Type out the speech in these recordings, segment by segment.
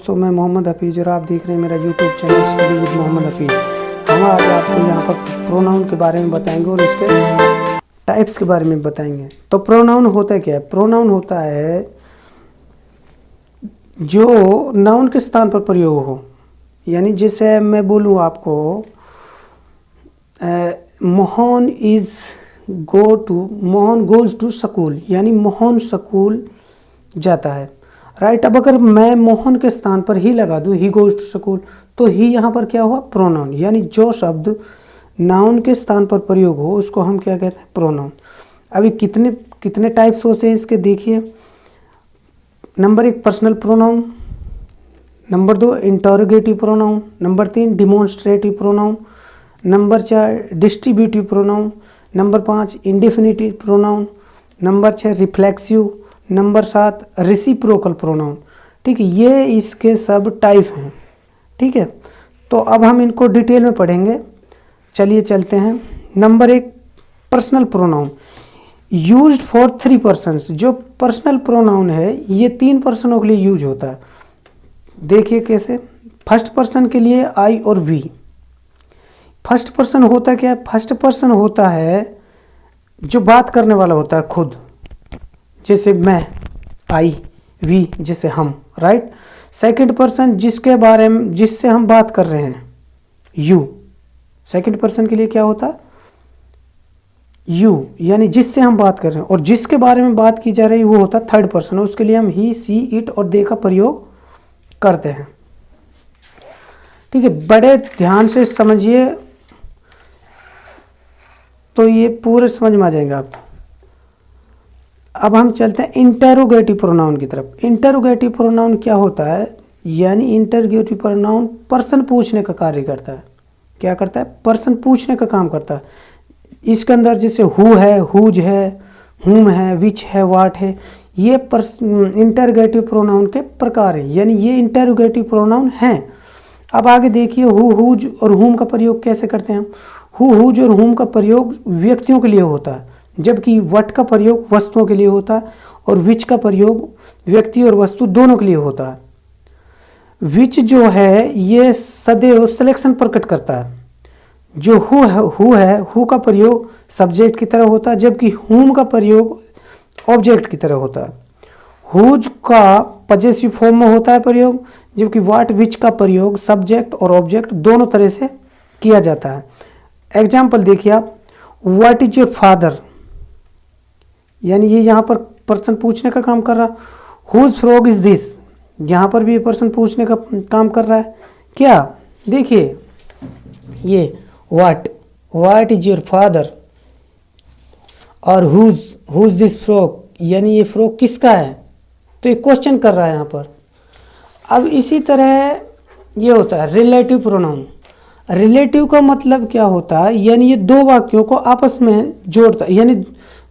दोस्तों, मैं मोहम्मद हफीज़ और आप देख रहे हैं मेरा YouTube channel study with Mohammad Hafeez. हम आज आपको यहाँ पर प्रोनाउन के बारे में बताएंगे और इसके टाइप्स के बारे में बताएंगे। तो प्रोनाउन होता है क्या है? प्रोनाउन होता है जो नाउन के स्थान पर प्रयोग हो। यानी जैसे मैं बोलूँ आपको मोहन गोज़ टू स्कूल, यानी मोहन स्कूल जाता है, राइट। अब अगर मैं मोहन के स्थान पर ही लगा दूँ, ही गोज़ टू स्कूल, तो ही यहाँ पर क्या हुआ? प्रोनाउन। यानी जो शब्द नाउन के स्थान पर प्रयोग हो उसको हम क्या कहते हैं? प्रोनाउन। अभी कितने टाइप्स होते हैं इसके देखिए। Number 1 personal pronoun, number 2 interrogative pronoun, number 3 demonstrative pronoun, number 4 distributive pronoun, number 5 indefinitive pronoun, number 6 reflexive, number 7 reciprocal pronoun. ठीक है, ये इसके सब टाइप हैं। ठीक है, तो अब हम इनको डिटेल में पढ़ेंगे। चलिए चलते हैं। Number 1 personal pronoun used for 3 persons. जो पर्सनल प्रोनाउन है ये 3 पर्सनों के लिए यूज होता है। देखिए कैसे। फर्स्ट पर्सन के लिए आई और वी। फर्स्ट पर्सन होता क्या है? फर्स्ट पर्सन होता है जो बात करने वाला होता है खुद, जैसे मैं, आई, वी जैसे हम, राइट। सेकंड पर्सन जिससे हम बात कर रहे हैं, यू। सेकंड पर्सन के लिए क्या होता है? यू, यानी जिससे हम बात कर रहे हैं, और जिसके बारे में बात की जा रही है वो होता है थर्ड पर्सन। उसके लिए हम ही, सी, इट और दे का प्रयोग करते हैं। ठीक है, बड़े ध्यान से समझिए तो ये पूरे समझ में आ जाएंगे आप। अब हम चलते हैं इंटरोगेटिव प्रोनाउन की तरफ। इंटरोगेटिव प्रोनाउन क्या होता है? यानी इंटरोगेटिव प्रोनाउन पर्सन पूछने का कार्य करता है। क्या करता है? पर्सन पूछने का काम करता है। इसके अंदर जैसे हु है, हुज है, हुम है, विच है, वाट है, ये इंटरोगेटिव प्रोनाउन के प्रकार है। यानी ये इंटरोगेटिव प्रोनाउन हैं। अब आगे देखिए, हु, हुज और हुम का प्रयोग कैसे करते हैं हम। हु, हुज और हुम का प्रयोग व्यक्तियों के लिए होता है, जबकि वट का प्रयोग वस्तुओं के लिए होता है, और विच का प्रयोग व्यक्ति और वस्तु दोनों के लिए होता है। विच जो है ये सदैव सिलेक्शन प्रकट करता है। जो हु है, हु का प्रयोग सब्जेक्ट की तरह होता है, जबकि हुम का प्रयोग ऑब्जेक्ट की तरह होता है। हुज का पजेसिव फॉर्म में होता है प्रयोग, जबकि वाट, विच का प्रयोग सब्जेक्ट और ऑब्जेक्ट दोनों तरह से किया जाता है। एग्जाम्पल देखिए आप, व्हाट इज योर फादर, यानी ये यहाँ पर पर्सन पूछने का काम कर रहा। हुज फ्रॉग इज दिस, यहाँ पर भी पर्सन पूछने का काम कर रहा है। क्या? देखिए ये व्हाट इज योर फादर, और हुज दिस फ्रॉग, यानी ये फ्रॉग किसका है? तो ये क्वेश्चन कर रहा है यहाँ पर। अब इसी तरह ये होता है रिलेटिव प्रोनाउन। रिलेटिव का मतलब क्या होता है? यानी ये दो वाक्यों को आपस में जोड़ता है, यानी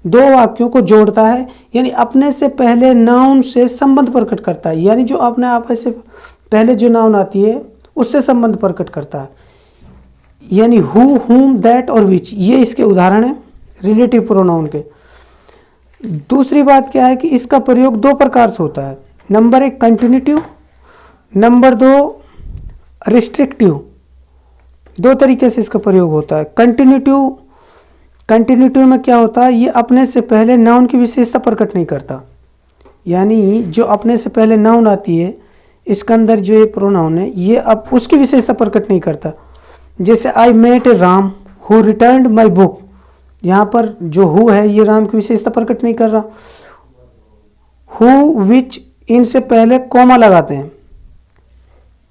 दो वाक्यों को जोड़ता है, यानी अपने से पहले नाउन से संबंध प्रकट करता है। यानी जो अपने आप से पहले जो नाउन आती है उससे संबंध प्रकट करता है। यानी हु, हुम, दैट और विच, ये इसके उदाहरण है रिलेटिव प्रोनाउन के। दूसरी बात क्या है कि इसका प्रयोग 2 प्रकार से होता है। Number 1 कंटिन्यूटिव, number 2 restrictive. 2 तरीके से इसका प्रयोग होता है। कंटिन्यूटिव में क्या होता है? ये अपने से पहले नाउन की विशेषता प्रकट नहीं करता। यानी जो अपने से पहले नाउन आती है इसके अंदर जो ये प्रोनाउन है ये अब उसकी विशेषता प्रकट नहीं करता। जैसे I met a Ram who returned my book, यहाँ पर जो हु है ये राम की विशेषता प्रकट नहीं कर रहा। हु, विच, इनसे पहले कॉमा लगाते हैं,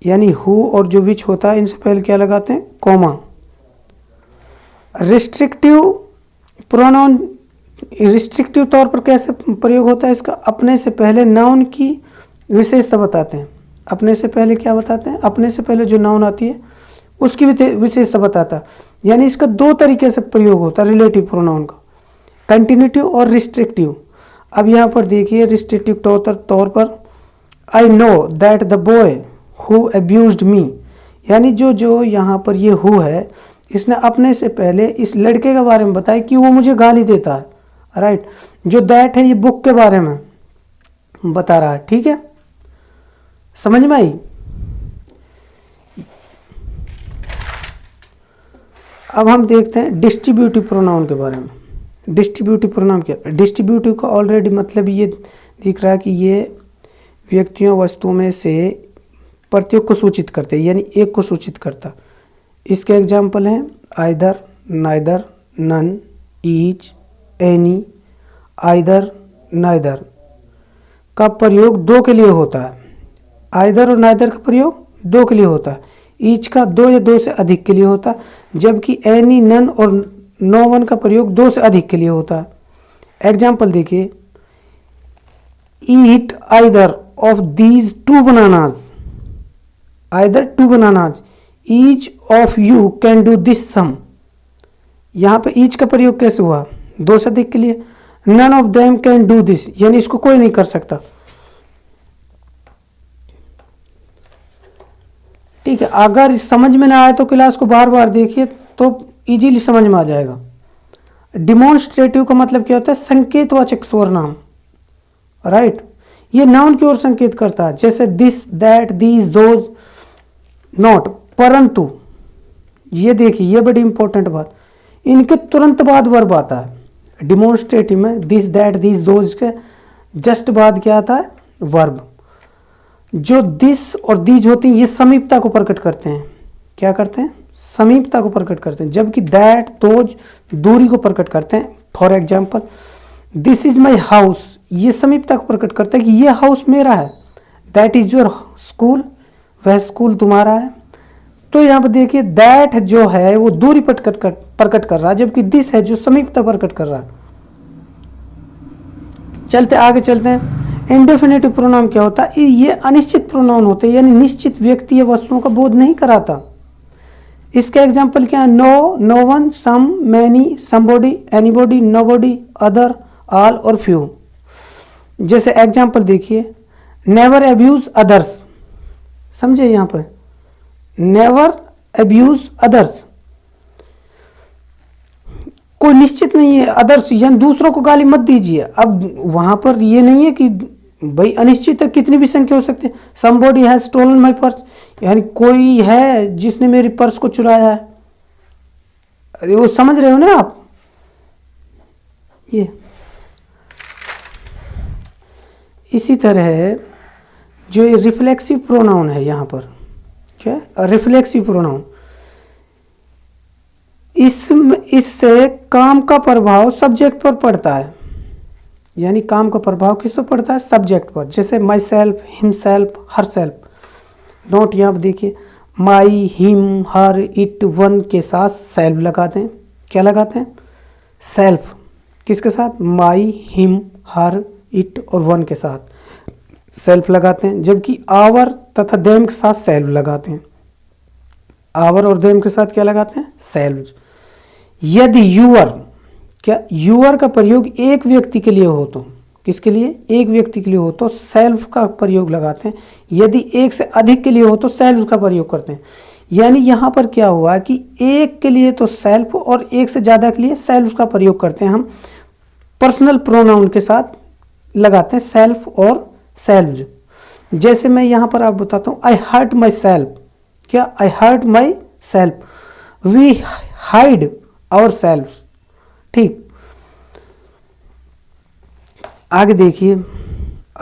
यानी हु और जो विच होता है इनसे पहले क्या लगाते हैं? कॉमा। रिस्ट्रिक्टिव प्रोनाउन रिस्ट्रिक्टिव तौर पर कैसे प्रयोग होता है इसका? अपने से पहले नाउन की विशेषता बताते हैं। अपने से पहले क्या बताते हैं? अपने से पहले जो नाउन आती है उसकी विशेषता बताता है। यानी इसका 2 तरीके से प्रयोग होता है रिलेटिव प्रोनाउन का, कंटिन्यूटिव और रिस्ट्रिक्टिव। अब यहाँ पर देखिए रिस्ट्रिक्टिव तौर पर I know that the boy who abused me, यानी जो यहाँ पर ये हु है इसने अपने से पहले इस लड़के के बारे में बताया कि वो मुझे गाली देता है, राइट। जो दैट है ये बुक के बारे में बता रहा है। ठीक है, समझ में आई? अब हम देखते हैं डिस्ट्रीब्यूटिव प्रोनाउन के बारे में। डिस्ट्रीब्यूटिव प्रोनाउन क्या? डिस्ट्रीब्यूटिव का ऑलरेडी मतलब ये दिख रहा है कि ये व्यक्तियों वस्तुओं में से प्रत्येक को सूचित करते हैं, यानी एक को सूचित करता। इसके एग्जाम्पल हैं either, neither, none, each, any. Either, neither का प्रयोग दो के लिए होता है। आइदर और नाइदर का प्रयोग दो के लिए होता है। ईच का दो या दो से अधिक के लिए होता है, जबकि एनी, नन और नो वन का प्रयोग दो से अधिक के लिए होता है। एग्जाम्पल देखिए, eat either of these 2 bananas, either 2 bananas, each of you can do this sum. यहां पे ईच का प्रयोग कैसे हुआ? दो से अधिक के लिए। None of them can do this, यानी इसको कोई नहीं कर सकता। ठीक है, अगर समझ में ना आए तो क्लास को बार बार देखिए तो इजीली समझ में आ जाएगा। डिमॉन्स्ट्रेटिव का मतलब क्या होता है? संकेतवाचक सर्वनाम, राइट। ये नाउन की ओर संकेत करता है, जैसे this, that, these, those, not. परंतु ये देखिए, ये बड़ी इंपॉर्टेंट बात, इनके तुरंत बाद वर्ब आता है। डिमॉन्स्ट्रेटिव में दिस, दैट, दीज, दोज के जस्ट बाद क्या आता है? वर्ब। जो दिस और दीज होती हैं ये समीपता को प्रकट करते हैं। क्या करते हैं? समीपता को प्रकट करते हैं, जबकि दैट, दोज दूरी को प्रकट करते हैं। For example, this is my house, ये समीपता को प्रकट करता है कि ये हाउस मेरा है। दैट इज योर स्कूल, वह स्कूल तुम्हारा है। तो यहाँ पर देखिए, दैट जो है वो दूरी प्रकट कर रहा है, जबकि दिस है जो समीपता प्रकट कर रहा है। चलते आगे चलते हैं। इंडेफिनेटिव प्रोनाउन क्या होता है? ये अनिश्चित प्रोनाउन होते हैं, यानी निश्चित व्यक्ति या वस्तुओं का बोध नहीं कराता। इसके एग्जाम्पल क्या है? No, no one, some, many, somebody, anybody, nobody, other, all और फ्यू। जैसे एग्जाम्पल देखिए, नेवर अब्यूज अदर्स, समझे? यहां पर नेवर अब्यूज अदर्स, कोई निश्चित नहीं है। अदर्स यानी दूसरों को गाली मत दीजिए। अब वहां पर ये नहीं है कि भाई अनिश्चित है, कितनी भी संख्या हो सकती है। Somebody has stolen my purse, यानी कोई है जिसने मेरी पर्स को चुराया है। अरे वो समझ रहे हो ना आप? ये इसी तरह जो ये रिफ्लेक्सिव प्रोनाउन है, यहां पर क्या रिफ्लेक्सिव प्रोनाउन, इससे काम का प्रभाव सब्जेक्ट पर पड़ता है। यानी काम का प्रभाव किस पर पड़ता है? सब्जेक्ट पर। जैसे my self, him self, her self. Note यहाँ पर देखिए, माई, हिम, हर, इट, वन के साथ सेल्फ लगाते हैं। क्या लगाते हैं? सेल्फ। किसके साथ? माई, हिम, हर, इट और वन के साथ सेल्फ लगाते हैं, जबकि आवर तथा देम के साथ सेल्फ लगाते हैं। आवर और देम के साथ क्या लगाते हैं? सेल्फ। यदि यूअर, क्या यूअर का प्रयोग एक व्यक्ति के लिए हो तो, किसके लिए? एक व्यक्ति के लिए हो तो सेल्फ का प्रयोग लगाते हैं। यदि एक से अधिक के लिए हो तो सेल्फ का प्रयोग करते हैं। यानी यहाँ पर क्या हुआ कि एक के लिए तो सेल्फ और एक से ज़्यादा के लिए सेल्फ का प्रयोग करते हैं। हम पर्सनल प्रोनाउन के साथ लगाते हैं सेल्फ और सेल्फ। जैसे मैं यहाँ पर आप बताता हूँ, आई हर्ट माई सेल्फ। क्या? I hurt myself, we hide ourself. ठीक, आगे देखिए,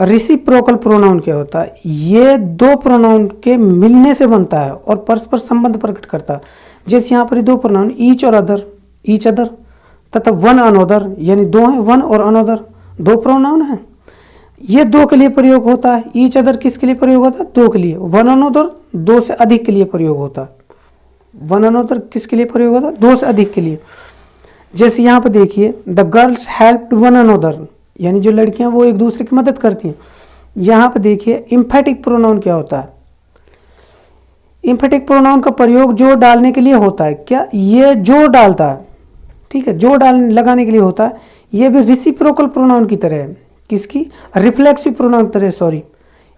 रिसिप्रोकल प्रोनाउन क्या होता है? ये दो प्रोनाउन के मिलने से बनता है और परस्पर संबंध प्रकट करता है। जैसे यहाँ पर दो प्रोनाउन ईच और अदर, ईच अदर तथा वन अनोदर, यानी दो हैं, वन और अनोदर दो प्रोनाउन हैं। ये दो के लिए प्रयोग होता है। ईच अदर किसके लिए प्रयोग होता है? दो के लिए। वन अनोदर दो से अधिक के लिए प्रयोग होता है। वन अनोदर किसके लिए प्रयोग होता है? दो से अधिक के लिए। जैसे यहाँ पर देखिए, the girls helped one another, यानी जो लड़कियां वो एक दूसरे की मदद करती हैं। यहाँ पर देखिए, इम्फेटिक प्रोनाउन क्या होता है? इम्फेटिक प्रोनाउन का प्रयोग जोर डालने के लिए होता है। क्या? ये जोर डालता है, ठीक है, जोर लगाने के लिए होता है। ये भी रिसिप्रोकल प्रोनाउन की तरह है। किसकी? रिफ्लेक्सिव प्रोनाउन की तरह, सॉरी,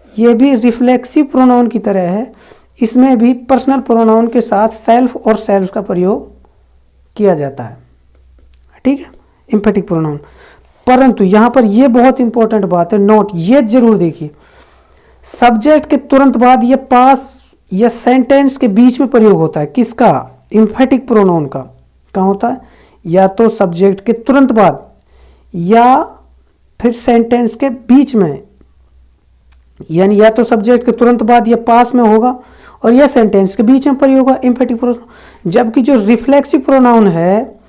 ये भी रिफ्लेक्सिव प्रोनाउन की तरह है। इसमें भी पर्सनल प्रोनाउन के साथ सेल्फ और सेल्फ का प्रयोग किया जाता है। ठीक है, इम्फेटिक प्रोनाउन। परंतु यहां पर यह बहुत इंपॉर्टेंट बात है, नोट, ये जरूर देखिए, सब्जेक्ट के तुरंत बाद या पास या सेंटेंस के बीच में प्रयोग होता है। किसका? एम्फेटिक प्रोनाउन का। कहाँ होता है? या तो सब्जेक्ट के तुरंत बाद या फिर सेंटेंस के बीच में, यानी या तो सब्जेक्ट के तुरंत बाद या पास में होगा और या सेंटेंस के बीच में प्रयोग होगा एम्फेटिक प्रोनाउन। जबकि जो रिफ्लेक्सिव प्रोनाउन है,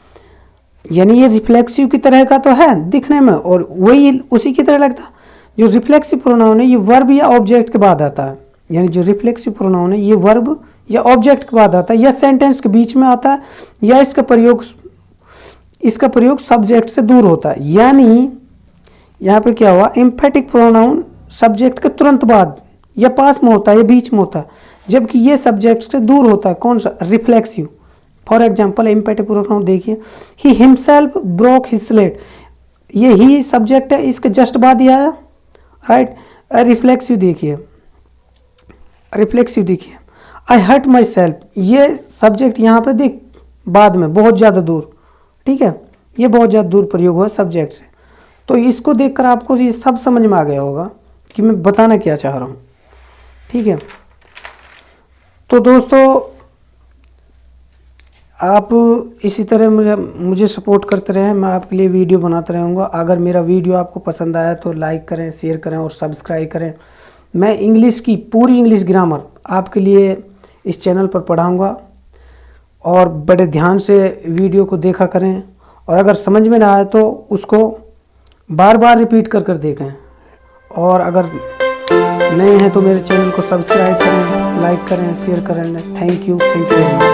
यानी ये रिफ्लेक्सिव की तरह का तो है दिखने में और वही उसी की तरह लगता है। जो रिफ्लेक्सिव प्रोनाउन है ये वर्ब या ऑब्जेक्ट के बाद आता है, यानी जो रिफ्लेक्सिव प्रोनाउन है ये वर्ब या ऑब्जेक्ट के बाद आता है या सेंटेंस के बीच में आता है या इसका प्रयोग सब्जेक्ट से दूर होता है। यानी यहाँ पे क्या हुआ, एम्फेटिक प्रोनाउन सब्जेक्ट के तुरंत बाद या पास में होता है या बीच में होता है, जबकि ये सब्जेक्ट से दूर होता है। कौन सा? Reflexive. For example emphatic pronoun देखिए, he himself broke his slate, ये ही सब्जेक्ट है, इसके जस्ट बाद ही आया, राइट। रिफ्लेक्सिव देखिए, आई हर्ट माई सेल्फ, ये सब्जेक्ट यहाँ पे देख बाद में बहुत ज़्यादा दूर, ठीक है, ये बहुत ज़्यादा दूर प्रयोग हुआ सब्जेक्ट से। तो इसको देखकर आपको ये सब समझ में आ गया होगा कि मैं बताना क्या चाह रहा हूँ, ठीक है। तो दोस्तों आप इसी तरह मुझे सपोर्ट करते रहें, मैं आपके लिए वीडियो बनाता रहूँगा। अगर मेरा वीडियो आपको पसंद आया तो लाइक करें, शेयर करें और सब्सक्राइब करें। मैं इंग्लिश की पूरी इंग्लिश ग्रामर आपके लिए इस चैनल पर पढ़ाऊँगा और बड़े ध्यान से वीडियो को देखा करें और अगर समझ में ना आए तो उसको बार बार रिपीट कर देखें। और अगर नए हैं तो मेरे चैनल को सब्सक्राइब करें, लाइक करें, शेयर करें। Thank you very much.